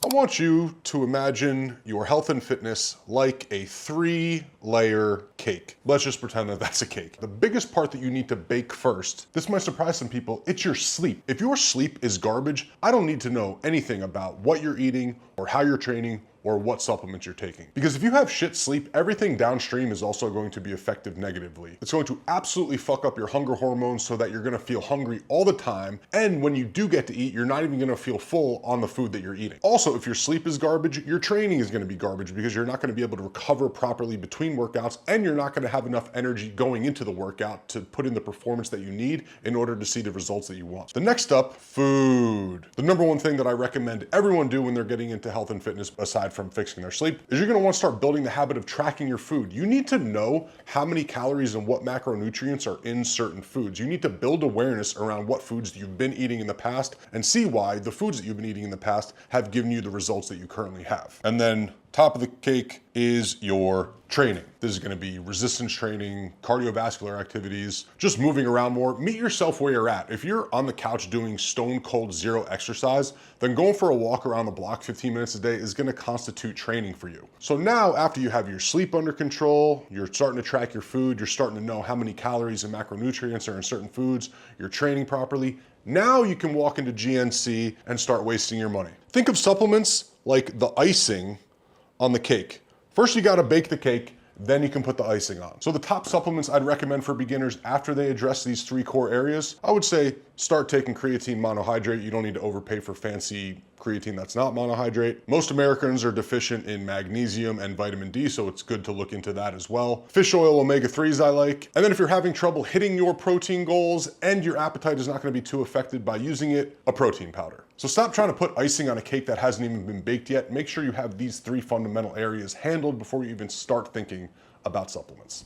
I want you to imagine your health and fitness like a 3-layer cake. Let's just pretend that that's a cake. The biggest part that you need to bake first, this might surprise some people, it's your sleep. If your sleep is garbage, I don't need to know anything about what you're eating or how you're training or what supplements you're taking. Because if you have shit sleep, everything downstream is also going to be affected negatively. It's going to absolutely fuck up your hunger hormones so that you're gonna feel hungry all the time. And when you do get to eat, you're not even gonna feel full on the food that you're eating. Also, if your sleep is garbage, your training is gonna be garbage because you're not gonna be able to recover properly between workouts, and you're not gonna have enough energy going into the workout to put in the performance that you need in order to see the results that you want. The next up, food. The number one thing that I recommend everyone do when they're getting into health and fitness, aside from fixing their sleep, is you're gonna want to start building the habit of tracking your food. You need to know how many calories and what macronutrients are in certain foods. You need to build awareness around what foods you've been eating in the past and see why the foods that you've been eating in the past have given you the results that you currently have. And then top of the cake is your training. This is gonna be resistance training, cardiovascular activities, just moving around more. Meet yourself where you're at. If you're on the couch doing stone cold zero exercise, then going for a walk around the block 15 minutes a day is gonna constitute training for you. So now, after you have your sleep under control, you're starting to track your food, you're starting to know how many calories and macronutrients are in certain foods, you're training properly, now you can walk into GNC and start wasting your money. Think of supplements like the icing on the cake. First, you gotta bake the cake, then you can put the icing on. So the top supplements I'd recommend for beginners after they address these 3 core areas, I would say start taking creatine monohydrate. You don't need to overpay for fancy creatine that's not monohydrate. Most Americans are deficient in magnesium and vitamin D, so it's good to look into that as well. Fish oil omega-3s I like. And then if you're having trouble hitting your protein goals and your appetite is not gonna be too affected by using it, a protein powder. So stop trying to put icing on a cake that hasn't even been baked yet. Make sure you have these 3 fundamental areas handled before you even start thinking about supplements.